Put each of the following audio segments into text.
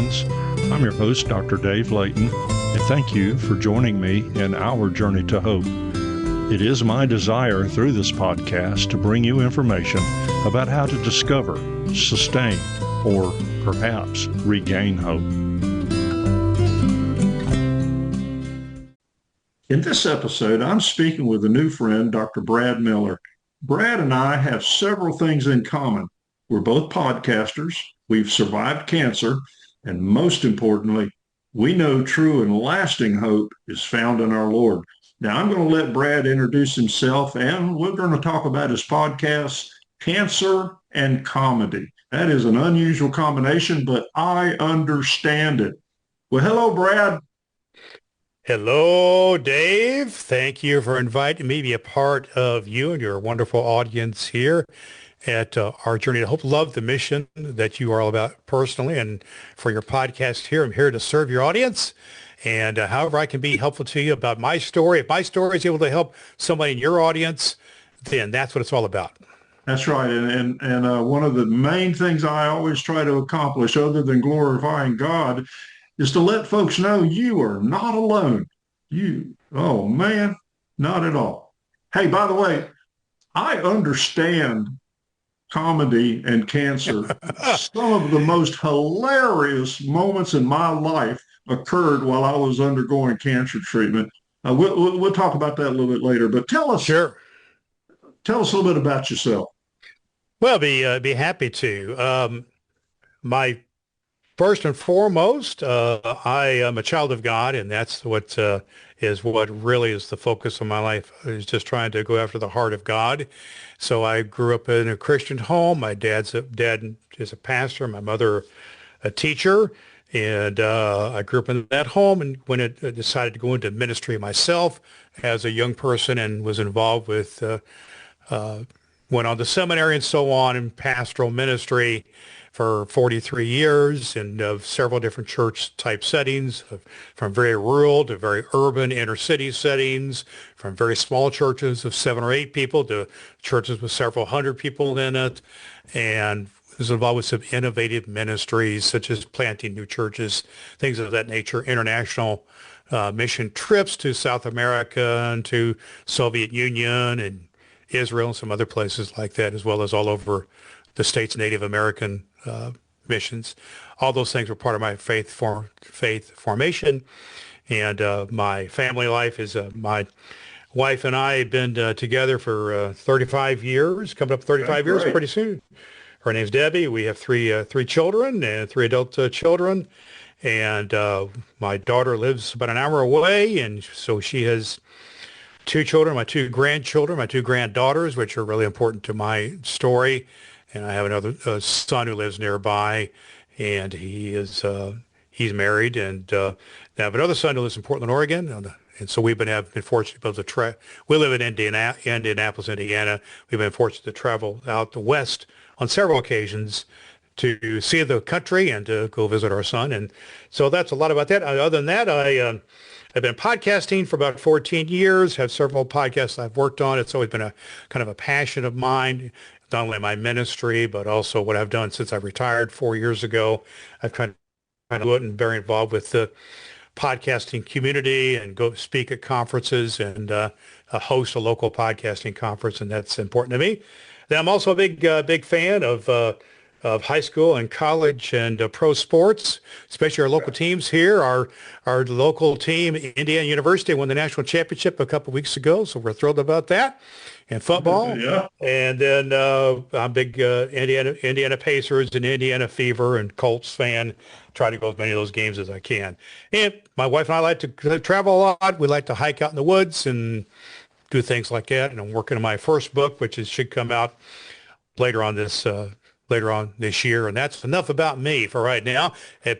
friends. I'm your host, Dr. Dave Layton, and thank you for joining me in our journey to hope. It is my desire through this podcast to bring you information about how to discover, sustain, or perhaps regain hope. In this episode, I'm speaking with a new friend, Dr. Brad Miller. Brad and I have several things in common. We're both podcasters, we've survived cancer, and most importantly, we know true and lasting hope is found in our Lord. Now, I'm going to let Brad introduce himself, and we're going to talk about his podcast, Cancer and Comedy. That is an unusual combination, but I understand it. Well, hello, Brad. Hello, Dave. Thank you for inviting me to be a part of you and your wonderful audience here at our Journey to Hope. Love the mission that you are all about personally, and for your podcast here, I'm here to serve your audience. And however I can be helpful to you about my story, if my story is able to help somebody in your audience, then that's what it's all about. That's right. And one of the main things I always try to accomplish, other than glorifying God, is to let folks know you are not alone. Oh man, not at all. Hey, by the way, I understand comedy and cancer. Some of the most hilarious moments in my life occurred while I was undergoing cancer treatment. We'll talk about that a little bit later, but Sure. tell us a little bit about yourself. Well, be happy to. My First and foremost, I am a child of God, and that's what really is the focus of my life, is just trying to go after the heart of God. So I grew up in a Christian home. My dad is a pastor, my mother a teacher, and I grew up in that home. And when I decided to go into ministry myself as a young person, and was involved with went on to seminary and so on, in pastoral ministry for 43 years in several different church type settings, from very rural to very urban inner city settings, from very small churches of 7 or 8 people to churches with several hundred people in it, and was involved with some innovative ministries such as planting new churches, things of that nature, international mission trips to South America and to Soviet Union and Israel and some other places like that, as well as all over the state's Native American missions. All those things were part of my faith formation. And my family life is my wife and I have been together for 35 years, coming up 35 years pretty soon. Her name's Debbie. We have three children, and 3 adult children. And my daughter lives about an hour away, and so she has 2 children, my 2 grandchildren, my 2 granddaughters, which are really important to my story. And I have another son who lives nearby, and he's married. And I have another son who lives in Portland, Oregon. And so we've been fortunate to be able to we live in Indianapolis, Indiana. We've been fortunate to travel out the west on several occasions to see the country and to go visit our son. And so that's a lot about that. Other than that, I've been podcasting for about 14 years, have several podcasts I've worked on. It's always been a kind of a passion of mine, not only my ministry, but also what I've done since I retired 4 years ago. I've kind of gotten very involved with the podcasting community and go speak at conferences and host a local podcasting conference, and that's important to me. Then I'm also a big fan of high school and college and pro sports, especially our local teams here. Our local team, Indiana University, won the national championship a couple of weeks ago, so we're thrilled about that. And football, Yeah. And then I'm big Indiana Pacers and Indiana Fever and Colts fan. Try to go to as many of those games as I can. And my wife and I like to travel a lot. We like to hike out in the woods and do things like that. And I'm working on my first book, which should come out later on this year. And that's enough about me for right now. And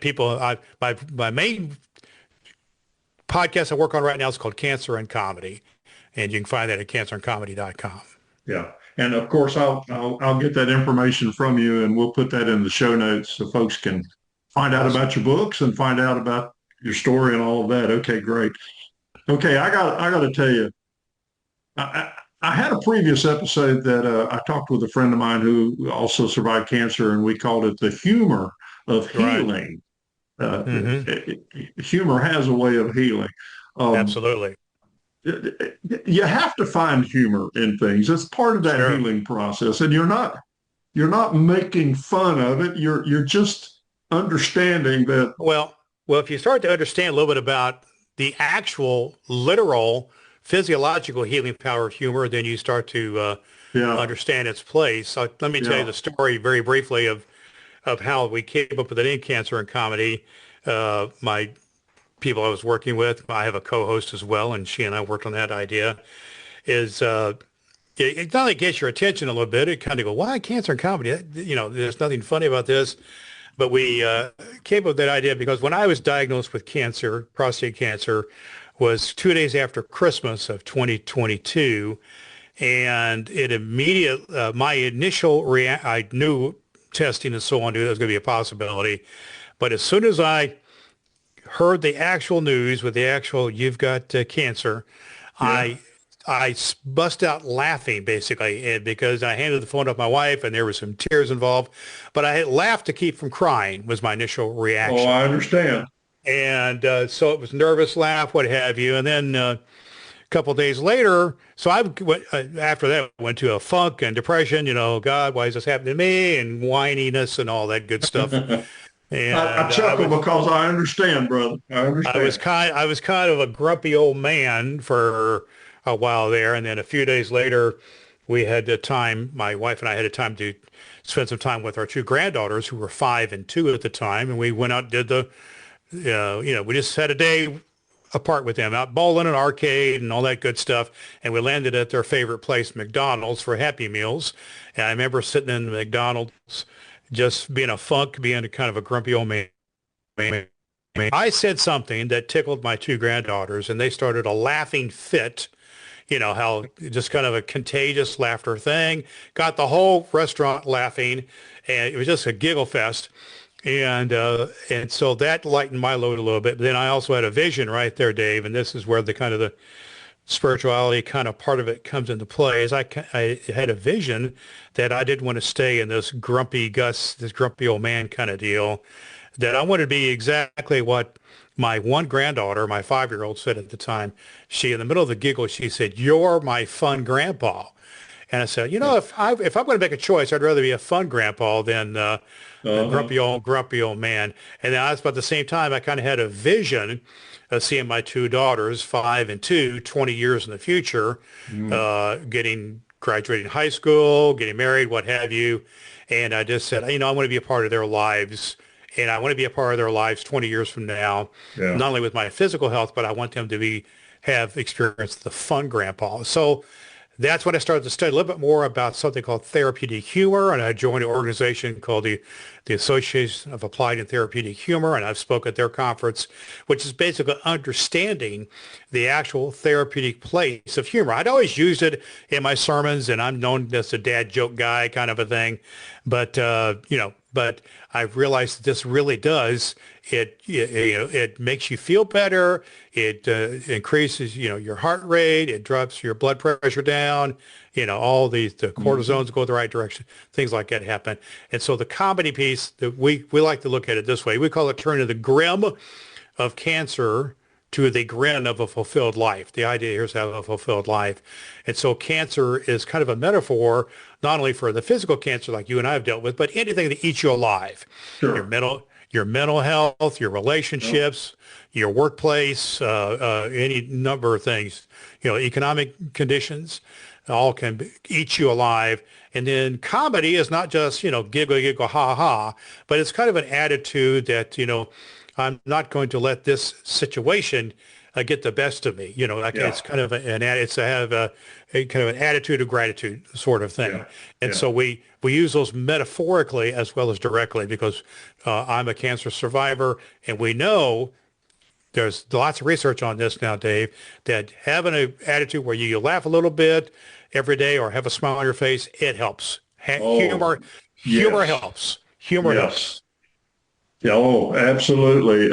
my main podcast I work on right now is called Cancer and Comedy. And you can find that at cancerandcomedy.com. Yeah. And of course, I'll get that information from you, and we'll put that in the show notes so folks can find out about your books and find out about your story and all of that. Okay, great. Okay, I got to tell you, I had a previous episode that I talked with a friend of mine who also survived cancer, and we called it the humor of healing. Uh, Hmm. Humor has a way of healing. Um, Absolutely. you have to find humor in things. It's part of that Sure. healing process, and you're not making fun of it. You're just understanding that. Well, if you start to understand a little bit about the actual literal physiological healing power of humor, then you start to Yeah, understand its place. So let me tell you yeah, the story very briefly of how we came up with the name Cancer and Comedy. My people I was working with, I have a co-host as well, and she and I worked on that idea, is it not only gets your attention a little bit, it kind of go, why cancer and comedy? There's nothing funny about this. But we came up with that idea because when I was diagnosed with cancer, prostate cancer, was 2 days after Christmas of 2022, and my initial react, I knew testing and so on, knew that was going to be a possibility. But as soon as I heard the actual news with the actual you've got cancer, yeah. I bust out laughing basically, and because I handed the phone to my wife and there were some tears involved, but I had laughed to keep from crying was my initial Oh, reaction. I understand. And so it was nervous laugh, what have you. And then a couple of days later, so after that went to a funk and depression, God, why is this happening to me? And whininess and all that good stuff. I And chuckle because I understand, brother. I understand. I was kind of a grumpy old man for a while there, and then a few days later, we had the time. My wife and I had a time to spend some time with our two granddaughters, who were 5 and 2 at the time, and we went out and did we just had a day apart with them, out bowling and arcade and all that good stuff, and we landed at their favorite place, McDonald's, for Happy Meals. And I remember sitting in the McDonald's, just being a funk, being a kind of a grumpy old man. I said something that tickled my two granddaughters, and they started a laughing fit. How just kind of a contagious laughter thing, got the whole restaurant laughing, and it was just a giggle fest. And so that lightened my load a little bit. But then I also had a vision right there, Dave, and this is where the kind of the spirituality kind of part of it comes into play. Is I had a vision that I didn't want to stay in this this grumpy old man kind of deal, that I wanted to be exactly what my one granddaughter, my 5-year-old, said at the time. She, in the middle of the giggle, she said, "You're my fun grandpa." And I said, if I'm going to make a choice, I'd rather be a fun grandpa than a Uh-huh. grumpy old man. And then I was about the same time, I kind of had a vision of seeing my two daughters, 5 and 2, 20 years in the future, Mm, graduating high school, getting married, what have you. And I just said, I want to be a part of their lives. And I want to be a part of their lives 20 years from now, yeah. not only with my physical health, but I want them to have experienced the fun grandpa. So that's when I started to study a little bit more about something called therapeutic humor, and I joined an organization called the Association of Applied and Therapeutic Humor, and I've spoken at their conference, which is basically understanding the actual therapeutic place of humor. I'd always used it in my sermons, and I'm known as a dad joke guy kind of a thing, but I've realized that this really does. It makes you feel better. It increases, your heart rate. It drops your blood pressure down. All the Mhm. cortisones go the right direction. Things like that happen. And so the comedy piece, that we like to look at it this way. We call it turning the grim of cancer to the grin of a fulfilled life. The idea here is to have a fulfilled life. And so cancer is kind of a metaphor, not only for the physical cancer like you and I have dealt with, but anything that eats you alive. Your Sure. mental health, your Yep. relationships, your workplace, any number of things, economic conditions, all can eat you alive. And then comedy is not just, giggle, giggle, ha, ha, but it's kind of an attitude that, I'm not going to let this situation get the best of me. Like Yeah. it's kind of it's to have a kind of an attitude of gratitude sort of thing. Yeah. And Yeah. so we use those metaphorically as well as directly because I'm a cancer survivor, and we know there's lots of research on this now, Dave, that having an attitude where you laugh a little bit every day or have a smile on your face, it helps. Oh, Humor yes. helps. Humor Yes. helps. Yeah. Oh, absolutely.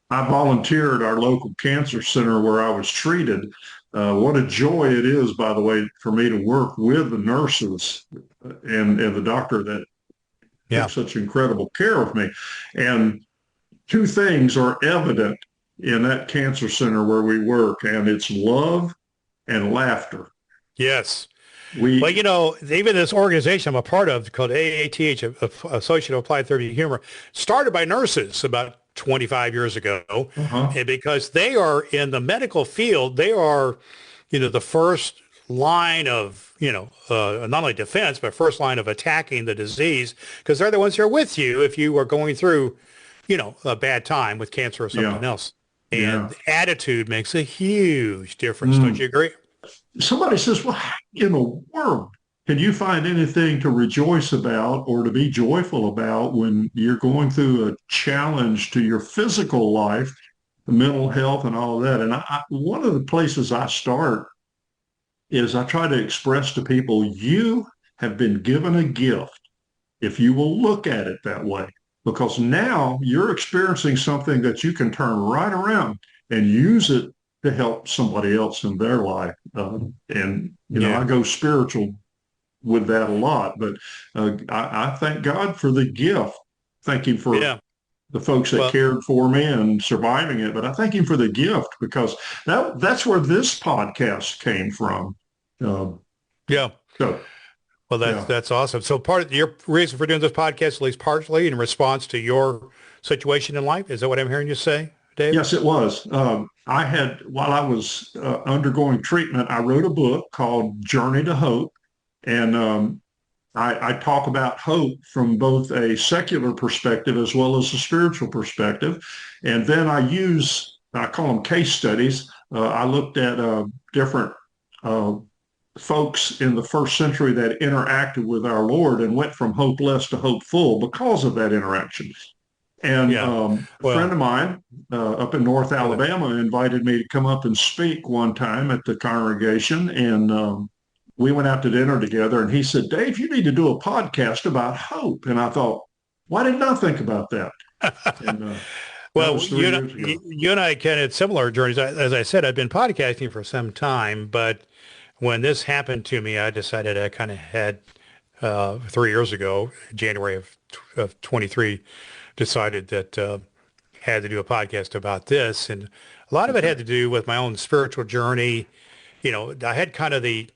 I volunteered at our local cancer center where I was treated. What a joy it is, by the way, for me to work with the nurses and the doctor that took Yeah. such incredible care of me. And two things are evident in that cancer center where we work, and it's love and laughter. Yes. Well, We, even this organization I'm a part of called AATH, Associate of Applied Therapy and Humor, started by nurses about 25 years ago. uh-huh, And because they are in the medical field, they are, the first line of, not only defense, but first line of attacking the disease because they're the ones who are with you if you are going through, a bad time with cancer or yeah, something else. yeah. And attitude makes a huge difference. Don't Mm. you agree? Somebody says, well, how in the world can you find anything to rejoice about or to be joyful about when you're going through a challenge to your physical life, mental health, and all of that? And one of the places I start is I try to express to people, you have been given a gift if you will look at it that way, because now you're experiencing something that you can turn right around and use it to help somebody else in their life. I Yeah. go spiritual with that a lot, but I thank God for the gift. Thank Him for Yeah. the folks that Well, cared for me and surviving it, but I thank Him for the gift because that's where this podcast came from. Uh, yeah. so, Well, that's yeah. that's awesome. So part of your reason for doing this podcast, at least partially in response to your situation in life, is that what I'm hearing you say, Dave? Yes, it was. I had, while I was undergoing treatment, I wrote a book called Journey to Hope. And I talk about hope from both a secular perspective as well as a spiritual perspective. And then I call them case studies. I looked at different uh, folks in the first century that interacted with our Lord and went from hopeless to hopeful because of that interaction. And Yeah. a friend Well, of mine up in North go ahead. Alabama invited me to come up and speak one time at the congregation. And we went out to dinner together. And he said, Dave, you need to do a podcast about hope. And I thought, why didn't I think about that? And that Well, was 3 years ago. you and I kind of had similar journeys. As I said, I've been podcasting for some time, but when this happened to me, I decided I kind of had 3 years ago, January of 23, decided that had to do a podcast about this. And a lot of it Okay. had to do with my own spiritual journey. I had kind of the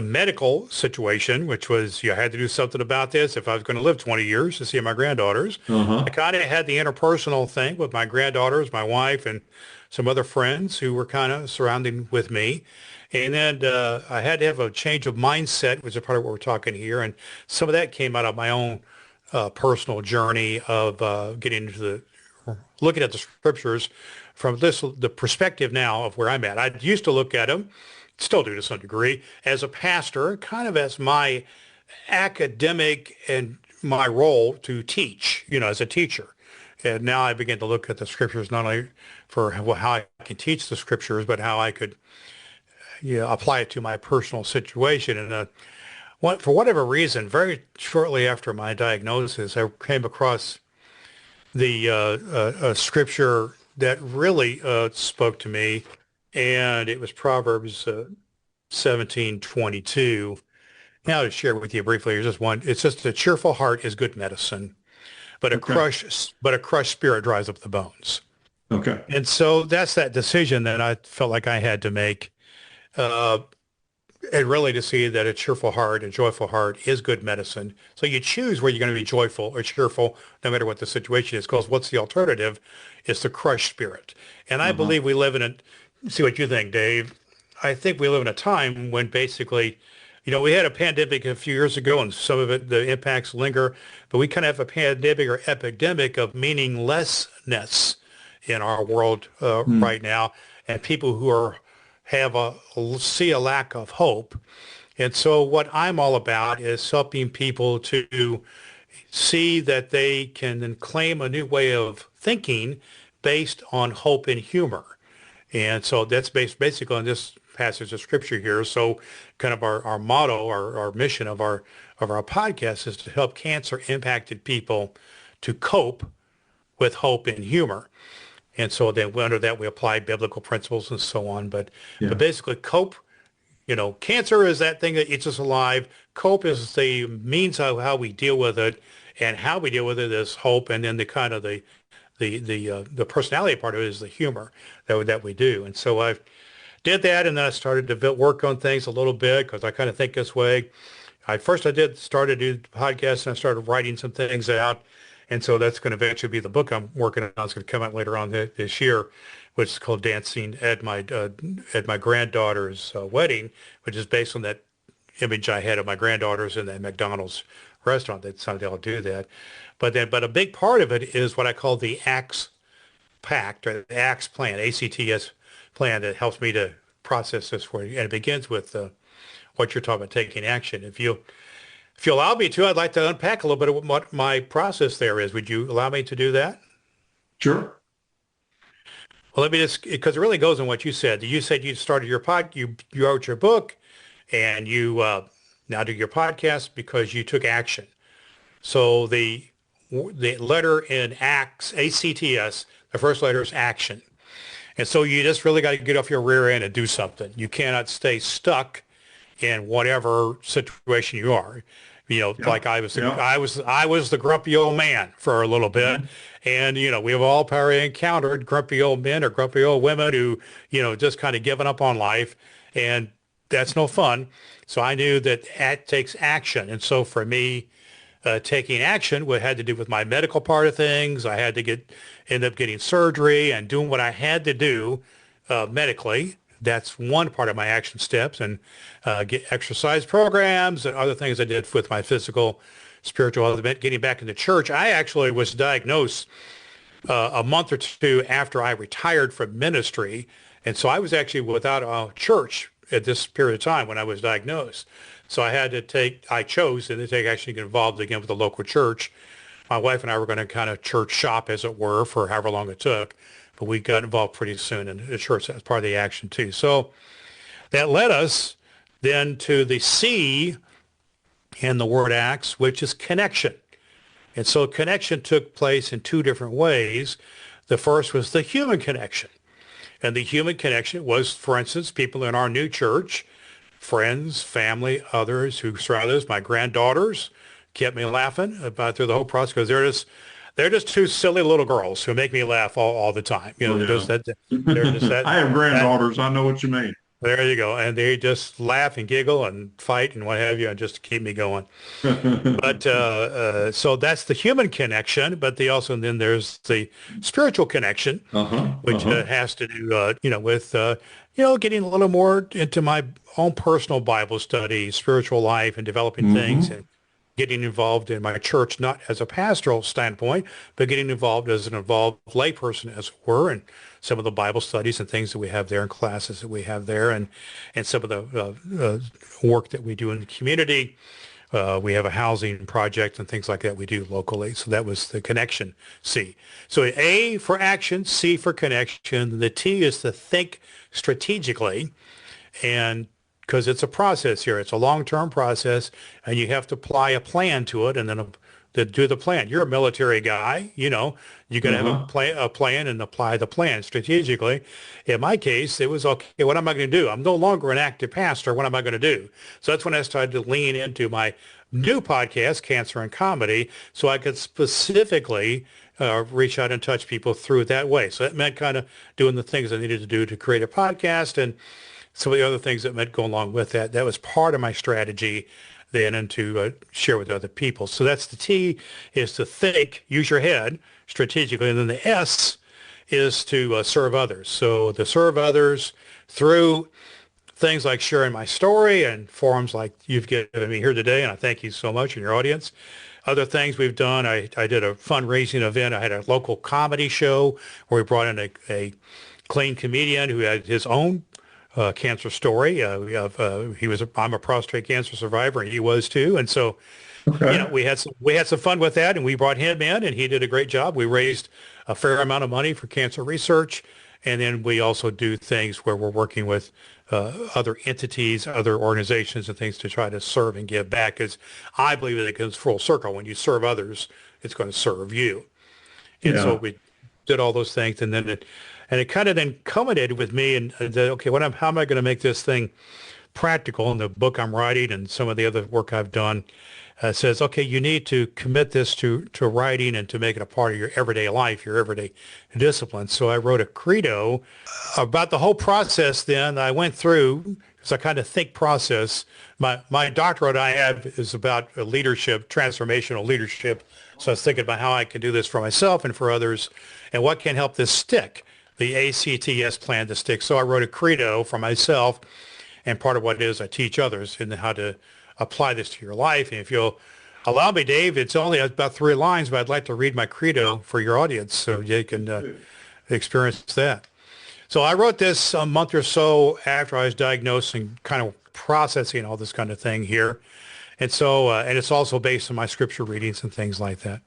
medical situation, which was I had to do something about this if I was going to live 20 years to see my granddaughters. I Uh-huh. kind of had the interpersonal thing with my granddaughters, my wife, and some other friends who were kind of surrounding with me. And then I had to have a change of mindset, which is part of what we're talking here. And some of that came out of my own personal journey of getting into looking at the scriptures from the perspective now of where I'm at. I used to look at them, still do to some degree, as a pastor, kind of as my academic and my role to teach, as a teacher. And now I begin to look at the scriptures not only for how I can teach the scriptures, but how I could apply it to my personal situation. And for whatever reason, very shortly after my diagnosis, I came across the scripture that really spoke to me, and it was Proverbs 17:22. Now to share with you briefly, here's just one. It's just a cheerful heart is good medicine, Okay. but a crushed spirit dries up the bones. Okay. And so that's that decision that I felt like I had to make. Uh, and really to see that a cheerful heart, a joyful heart is good medicine. So you choose where you're going to be joyful or cheerful, no matter what the situation is, because what's the alternative? It's the crushed spirit. And I Uh-huh. believe we live in see what you think, Dave. I think we live in a time when basically, we had a pandemic a few years ago and some of it, the impacts linger, but we kind of have a pandemic or epidemic of meaninglessness in our world Hmm. right now. And people who have see a lack of hope. And so what I'm all about is helping people to see that they can then claim a new way of thinking based on hope and humor. And so that's based basically on this passage of scripture here. So kind of our motto, our mission of our podcast is to help cancer impacted people to cope with hope and humor. And so then under that we apply biblical principles and so on. But Yeah. basically cope, cancer is that thing that eats us alive. Cope is the means of how we deal with it, and how we deal with it is hope, and then the kind of the the personality part of it is the humor that we do. And so I did that, and then I started to work on things a little bit because I kind of think this way. I did started to do podcasts, and I started writing some things out. And so that's going to eventually be the book I'm working on. It's going to come out later on this year, which is called Dancing at my granddaughter's wedding, which is based on that image I had of my granddaughters in that McDonald's restaurant. That someday I'll do that. But a big part of it is what I call the ACTS Pact, or the ACTS plan, ACTS plan, that helps me to process this for you. And it begins with what you're talking about, taking action. If you allow me to, I'd like to unpack a little bit of what my process there is. Would you allow me to do that? Sure. Well, let me just, because it really goes on what you said. You said you started you wrote your book, and you now do your podcast because you took action. So the letter in ACTS, ACTS, the first letter is action. And so you just really got to get off your rear end and do something. You cannot stay stuck in whatever situation you are. You know, Yeah. like Yeah. I was the grumpy old man for a little bit. Mhm. And, we've all probably encountered grumpy old men or grumpy old women who, just kind of given up on life. And that's no fun. So I knew that that takes action. And so for me, taking action, what had to do with my medical part of things. I had to end up getting surgery and doing what I had to do medically. That's one part of my action steps, and get exercise programs and other things I did with my physical, spiritual element. Getting back into church, I actually was diagnosed a month or two after I retired from ministry, and so I was actually without a church at this period of time when I was diagnosed. So I chose to actually get involved again with the local church. My wife and I were going to kind of church shop, as it were, for however long it took. But we got involved pretty soon in the church. That's part of the action too. So that led us then to the C in the word acts, which is connection. And so connection took place in two different ways. The first was the human connection. And the human connection was, for instance, people in our new church, friends, family, others who surrounded us, my granddaughters, kept me laughing about through the whole process because they're just two silly little girls who make me laugh all the time. Oh, They're just yeah. that I have that granddaughters. I know what you mean. there you go. And they just laugh and giggle and fight and what have you, and just keep me going. But so that's the human connection, but then there's the spiritual connection, Uh-huh. which Uh-huh. has to do, with, getting a little more into my own personal Bible study, spiritual life, and developing things, Hmm. and getting involved in my church, not as a pastoral standpoint, but getting involved as an involved layperson, as it were, and some of the Bible studies and things that we have there and classes that we have there, and some of the work that we do in the community. We have a housing project and things like that we do locally. So that was the connection, C. So A for action, C for connection. The T is to think strategically, and because it's a process here, it's a long-term process, and you have to apply a plan to it, and then to do the plan. You're a military guy, you're going to have Uh-huh. a plan and apply the plan strategically. In my case, it was, okay, what am I going to do? I'm no longer an active pastor. What am I going to do? So that's when I started to lean into my new podcast, Cancer and Comedy, so I could specifically reach out and touch people through it that way. So that meant kind of doing the things I needed to do to create a podcast, and some of the other things that meant go along with that. That was part of my strategy then, and to share with other people. So that's the T, is to think, use your head strategically. And then the S is to serve others. So to serve others through things like sharing my story and forums like you've given me here today. And I thank you so much and your audience. Other things we've done, I did a fundraising event. I had a local comedy show where we brought in a clean comedian who had his own cancer story. I'm a prostate cancer survivor, and he was too. And so, Okay. we had some fun with that, and we brought him in, and he did a great job. We raised a fair amount of money for cancer research, and then we also do things where we're working with other entities, other organizations, and things to try to serve and give back. Because I believe that it goes full circle. When you serve others, it's going to serve you. And so Yeah. we did all those things, and it kind of then culminated with me and said, okay, how am I going to make this thing practical. And the book I'm writing and some of the other work I've done says, okay, you need to commit this to writing and to make it a part of your everyday life, your everyday discipline. So I wrote a credo about the whole process. Then I went through, because I kind of think process. My doctorate I have is about leadership, transformational leadership. So I was thinking about how I can do this for myself and for others, and what can help this stick, the ACTS plan to stick. So I wrote a credo for myself, and part of what it is I teach others in how to apply this to your life. And if you'll allow me, Dave, it's only about 3 lines, but I'd like to read my credo for your audience so you can experience that. So I wrote this a month or so after I was diagnosed and kind of processing all this kind of thing here. And so, and it's also based on my scripture readings and things like that.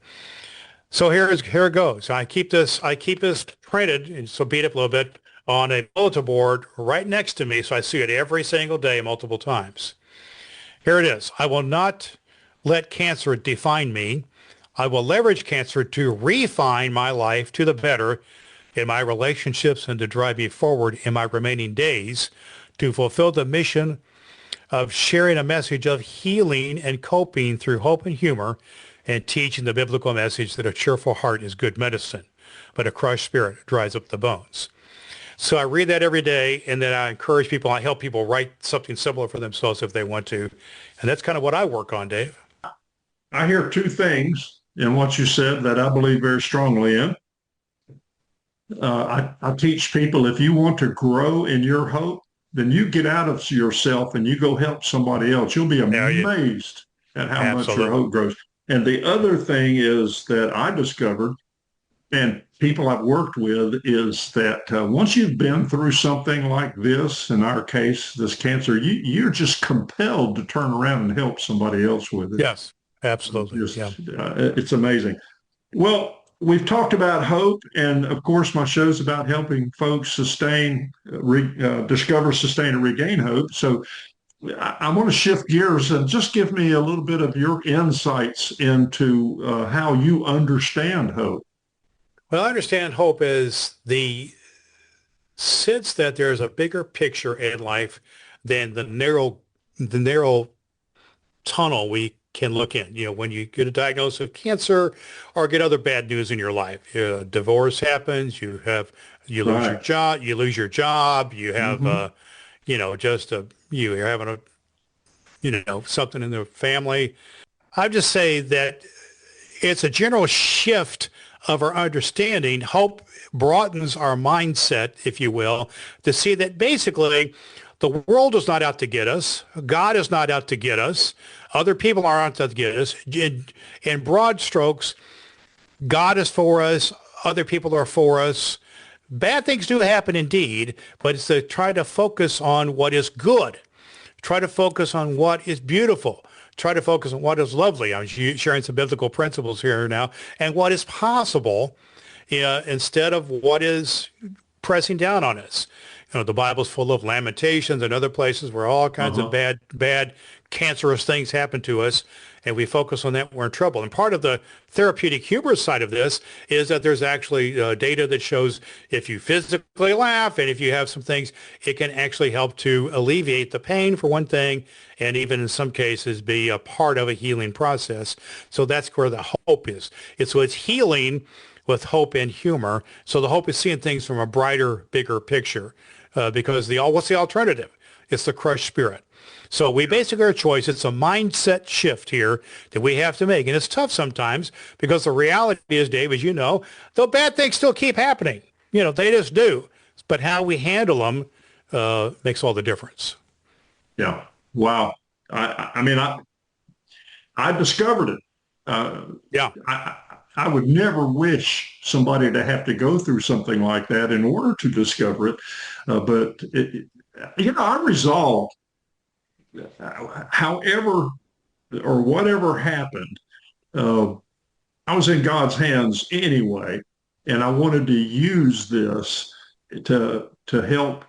So here it goes. I keep this printed, and so beat up a little bit, on a bulletin board right next to me, so I see it every single day, multiple times. Here it is. I will not let cancer define me. I will leverage cancer to refine my life to the better in my relationships and to drive me forward in my remaining days to fulfill the mission of sharing a message of healing and coping through hope and humor, and teaching the biblical message that a cheerful heart is good medicine, but a crushed spirit dries up the bones. So I read that every day, and then I encourage people, I help people write something similar for themselves if they want to. And that's kind of what I work on, Dave. I hear 2 things in what you said that I believe very strongly in. I teach people, if you want to grow in your hope, then you get out of yourself and you go help somebody else. You'll be amazed at how much your hope grows. And the other thing is that I discovered, and people I've worked with, is that once you've been through something like this, in our case, this cancer, you're just compelled to turn around and help somebody else with it. Yes, absolutely. It's amazing. Well, we've talked about hope, and of course, my show's about helping folks discover, sustain, and regain hope. So I want to shift gears and just give me a little bit of your insights into how you understand hope. Well, I understand hope as the sense that there's a bigger picture in life than the narrow tunnel we can look in. You know, when you get a diagnosis of cancer or get other bad news in your life, divorce happens, you lose your job, you have you're having something in the family. I just say that it's a general shift of our understanding. Hope broadens our mindset, if you will, to see that basically the world is not out to get us. God is not out to get us. Other people aren't out to get us. In broad strokes, God is for us. Other people are for us. Bad things do happen indeed, but it's to try to focus on what is good. Try to focus on what is beautiful. Try to focus on what is lovely. I'm sharing some biblical principles here now, and what is possible instead of what is pressing down on us. You know, the Bible's full of Lamentations and other places where all kinds of bad, cancerous things happen to us, and we focus on that, we're in trouble. And part of the therapeutic humor side of this is that there's actually data that shows if you physically laugh and if you have some things, it can actually help to alleviate the pain, for one thing, and even in some cases be a part of a healing process. So that's where the hope is. So it's healing with hope and humor. So the hope is seeing things from a brighter, bigger picture. Because what's the alternative? It's the crushed spirit. So we basically are a choice. It's a mindset shift here that we have to make. And it's tough sometimes because the reality is, Dave, as you know, though bad things still keep happening. You know, they just do. But how we handle them makes all the difference. Yeah. Wow. I discovered it. I would never wish somebody to have to go through something like that in order to discover it. I resolved, however or whatever happened, I was in God's hands anyway, and I wanted to use this to help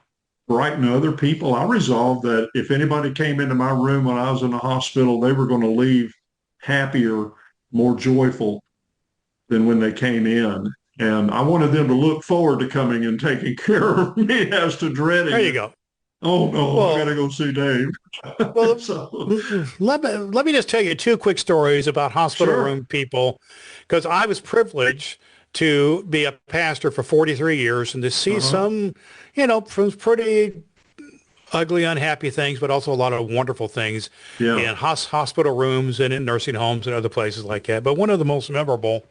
brighten other people. I resolved that if anybody came into my room when I was in the hospital, they were going to leave happier, more joyful than when they came in. And I wanted them to look forward to coming and taking care of me as to dreading. There you go. Oh no, I got to Well, go see Dave. well, So, let me just tell you two quick stories about hospital sure. room people, because I was privileged to be a pastor for 43 years and to see Uh-huh. some, from pretty ugly, unhappy things, but also a lot of wonderful things Yeah. in hospital rooms and in nursing homes and other places like that. But one of the most memorable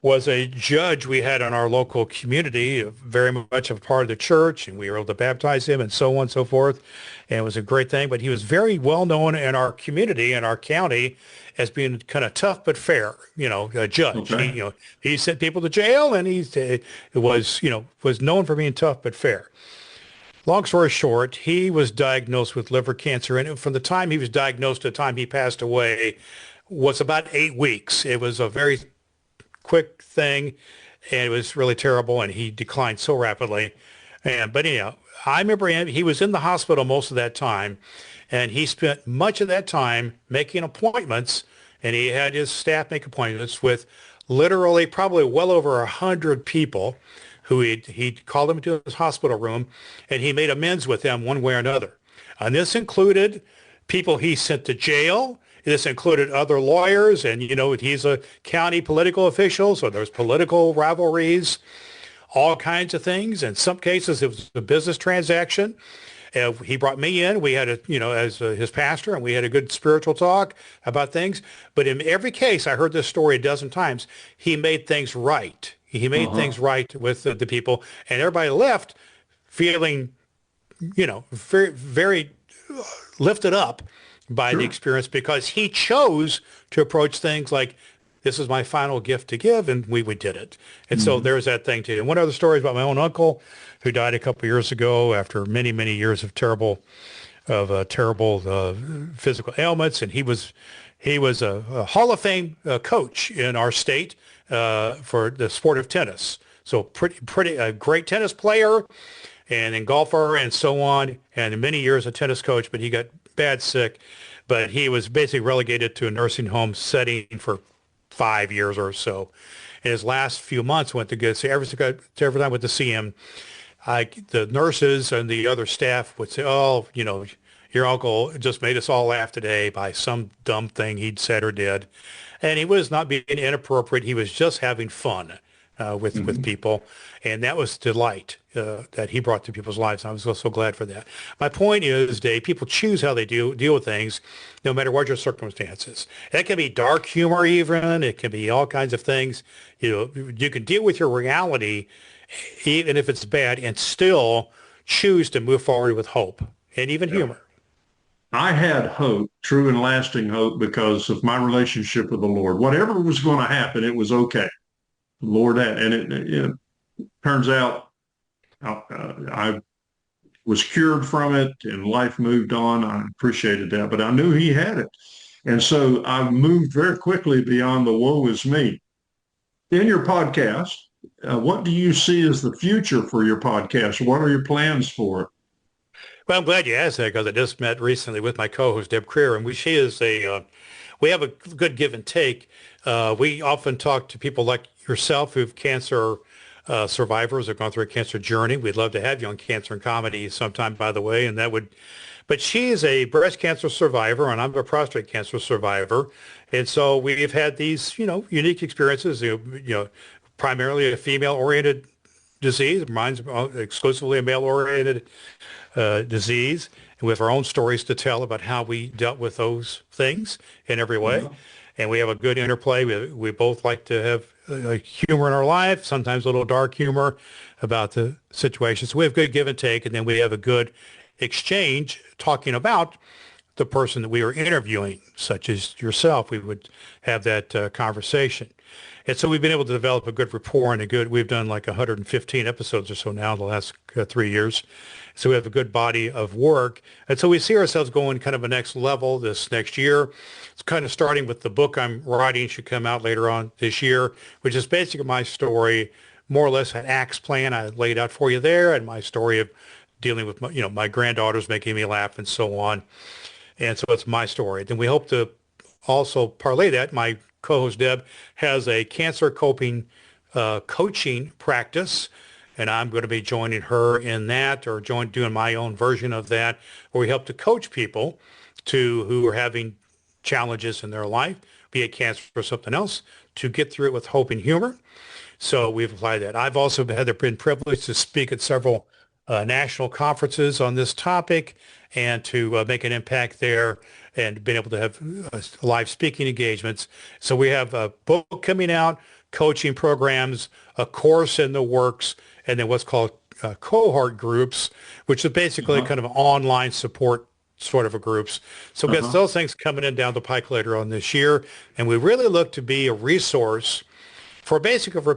was a judge we had in our local community, very much a part of the church, and we were able to baptize him and so on and so forth. And it was a great thing. But he was very well known in our community and our county as being kind of tough but fair, a judge. Okay. He sent people to jail, and was known for being tough but fair. Long story short, he was diagnosed with liver cancer, and from the time he was diagnosed to the time he passed away was about 8 weeks. It was a very quick thing, and it was really terrible, and he declined so rapidly. But anyhow, I remember he was in the hospital most of that time, and he spent much of that time making appointments, and he had his staff make appointments with literally probably well over 100 people who he'd called them into his hospital room, and he made amends with them one way or another. And this included people he sent to jail. This included other lawyers, and he's a county political official, so there's political rivalries, all kinds of things. In some cases, it was a business transaction. He brought me in. We had as his pastor, and we had a good spiritual talk about things. But in every case, I heard this story a dozen times. He made things right. He made Uh-huh. things right with the people, and everybody left feeling, very, very lifted up by the Sure. experience because he chose to approach things like, this is my final gift to give, and we did it. And so Hmm. there's that thing too. And one other story is about my own uncle who died a couple of years ago after many, many years of terrible physical ailments. And he was a Hall of Fame coach in our state for the sport of tennis. So pretty a great tennis player and then golfer and so on, and many years a tennis coach, but he got bad sick. But he was basically relegated to a nursing home setting for 5 years or so. In his last few months, went to go see every time I went to see him. The nurses and the other staff would say, "Oh, your uncle just made us all laugh today by some dumb thing he'd said or did," and he was not being inappropriate. He was just having fun with Hmm. people, and that was delight that he brought to people's lives. I was so glad for that. My point is, Dave, people choose how they deal with things, no matter what your circumstances. That can be dark humor, even it can be all kinds of things. You can deal with your reality even if it's bad, and still choose to move forward with hope and even Yeah. humor. I had hope, true and lasting hope, because of my relationship with the Lord. Whatever was going to happen, it was okay. The Lord had, and it turns out I was cured from it and life moved on. I appreciated that, but I knew He had it. And so I moved very quickly beyond the woe is me. In your podcast, what do you see as the future for your podcast? What are your plans for it? Well, I'm glad you asked that because I just met recently with my co-host Deb Creer, and she is we have a good give and take. We often talk to people like yourself who've cancer survivors have gone through a cancer journey. We'd love to have you on Cancer and Comedy sometime, by the way, and but she is a breast cancer survivor, and I'm a prostate cancer survivor, and so we've had these, unique experiences. Primarily a female-oriented disease. Mine's exclusively a male-oriented disease, and we have our own stories to tell about how we dealt with those things in every way. Yeah. And we have a good interplay. We both like to have humor in our life, sometimes a little dark humor about the situation. So we have good give and take, and then we have a good exchange talking about the person that we were interviewing, such as yourself. We would have that conversation. And so we've been able to develop a good rapport and we've done like 115 episodes or so now in the last 3 years. So we have a good body of work. And so we see ourselves going kind of a next level this next year. It's kind of starting with the book I'm writing, should come out later on this year, which is basically my story, more or less an acts plan I laid out for you there, and my story of dealing with my granddaughters making me laugh and so on. And so it's my story. Then we hope to also parlay that. My co-host Deb has a cancer coping coaching practice and I'm going to be joining her in that, or doing my own version of that, where we help to coach people who are having challenges in their life, be it cancer or something else, to get through it with hope and humor. So we've applied that. I've also been privileged to speak at several national conferences on this topic and to make an impact there, and been able to have live speaking engagements. So we have a book coming out, coaching programs, a course in the works, and then what's called cohort groups, which is basically kind of online support sort of a groups. So we got those things coming in down the pike later on this year. And we really look to be a resource for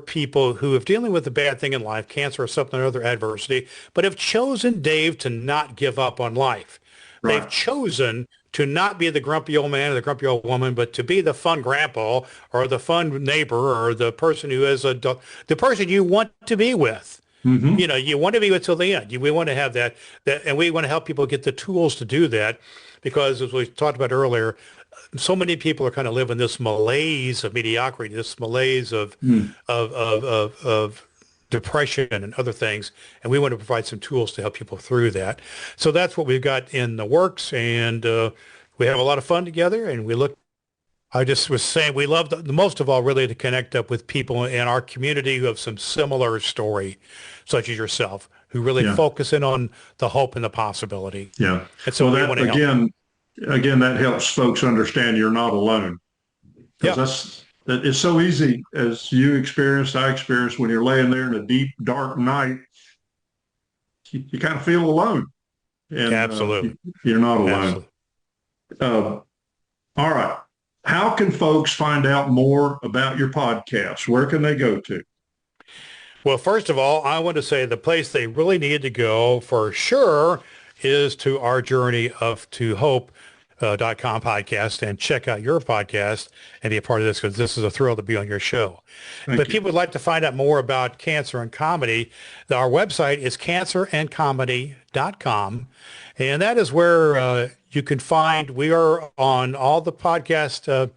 people who are dealing with a bad thing in life, cancer or something or other adversity, but have chosen, Dave, to not give up on life. Right. They've chosen to not be the grumpy old man or the grumpy old woman, but to be the fun grandpa or the fun neighbor or the person who is the person you want to be with. Mm-hmm. You know, you want to be with till the end. We want to have that, and we want to help people get the tools to do that, because as we talked about earlier, so many people are kind of living this malaise of mediocrity, this malaise of depression and other things, and we want to provide some tools to help people through that. So that's what we've got in the works, and we have a lot of fun together, and I just was saying we love the most of all really to connect up with people in our community who have some similar story, such as yourself, who really focus in on the hope and the possibility. Yeah. And so we want to help. Again, that helps folks understand you're not alone. Because it's so easy, as I experienced, when you're laying there in a deep, dark night, you kind of feel alone. And Absolutely. You're not alone. All right. How can folks find out more about your podcast? Where can they go to? Well, first of all, I want to say the place they really need to go for sure is to our Journey to Hope.com podcast, and check out your podcast and be a part of this, because this is a thrill to be on your show. But people would like to find out more about cancer and comedy. Our website is cancerandcomedy.com. And that is where you can find, we are on all the podcast.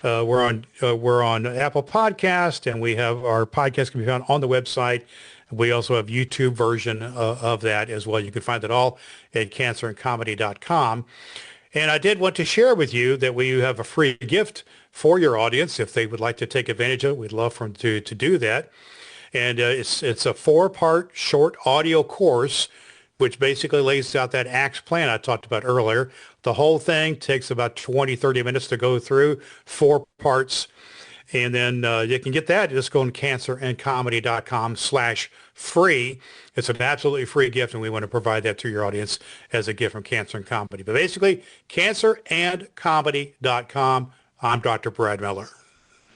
We're on Apple Podcast, and we have our podcast can be found on the website. We also have YouTube version of that as well. You can find it all at cancerandcomedy.com. And I did want to share with you that we have a free gift for your audience if they would like to take advantage of it. We'd love for them to do that. And it's a 4-part short audio course, which basically lays out that ACTS plan I talked about earlier. The whole thing takes about 20, 30 minutes to go through, 4 parts. And then you can get that. Just go on cancerandcomedy.com/free. It's an absolutely free gift, and we want to provide that to your audience as a gift from Cancer and Comedy. But basically, cancerandcomedy.com. I'm Dr. Brad Miller.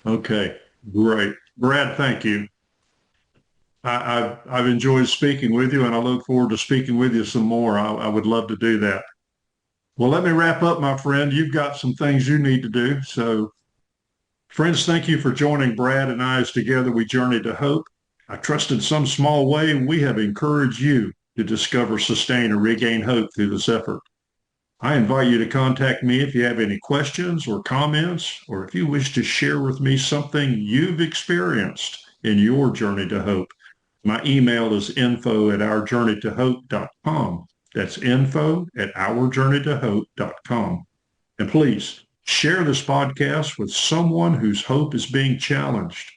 Okay, great. Brad, thank you. I've enjoyed speaking with you, and I look forward to speaking with you some more. I would love to do that. Well, let me wrap up, my friend. You've got some things you need to do. So, friends, thank you for joining Brad and I as together we journey to hope. I trust in some small way we have encouraged you to discover, sustain, and regain hope through this effort. I invite you to contact me if you have any questions or comments, or if you wish to share with me something you've experienced in your journey to hope. My email is info@ourjourneytohope.com. That's info@ourjourneytohope.com. And please share this podcast with someone whose hope is being challenged.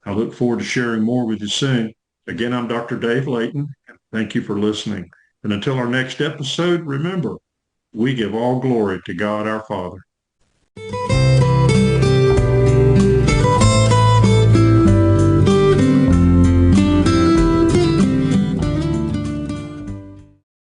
I look forward to sharing more with you soon. Again, I'm Dr. Dave Layton, and thank you for listening. And until our next episode, remember, we give all glory to God our Father.